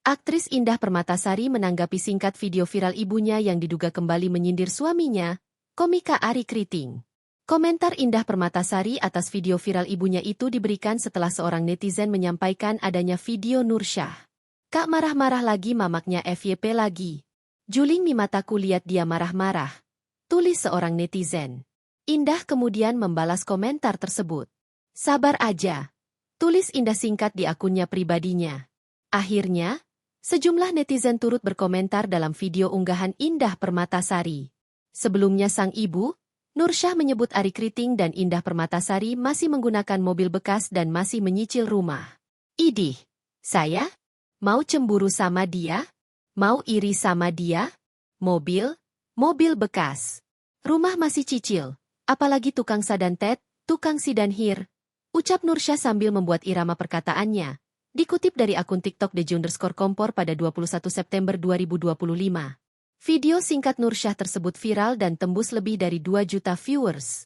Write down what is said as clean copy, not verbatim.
Aktris Indah Permatasari menanggapi singkat video viral ibunya yang diduga kembali menyindir suaminya, komika Arie Kriting. Komentar Indah Permatasari atas video viral ibunya itu diberikan setelah seorang netizen menyampaikan adanya video Nursyah. "Kak marah-marah lagi, mamaknya FYP lagi. Juling mi mataku lihat dia marah-marah," tulis seorang netizen. Indah kemudian membalas komentar tersebut. "Sabar aja," tulis Indah singkat di akunnya pribadinya. Akhirnya, sejumlah netizen turut berkomentar dalam video unggahan Indah Permatasari. Sebelumnya sang ibu, Nursyah, menyebut Arie Kriting dan Indah Permatasari masih menggunakan mobil bekas dan masih menyicil rumah. "Idih, saya? Mau cemburu sama dia? Mau iri sama dia? Mobil bekas. Rumah masih cicil. Apalagi tukang sadantet, tukang sidanhir," ucap Nursyah sambil membuat irama perkataannya. Dikutip dari akun TikTok @deji_kompor pada 21 September 2025. Video singkat Nursyah tersebut viral dan tembus lebih dari 2 juta viewers.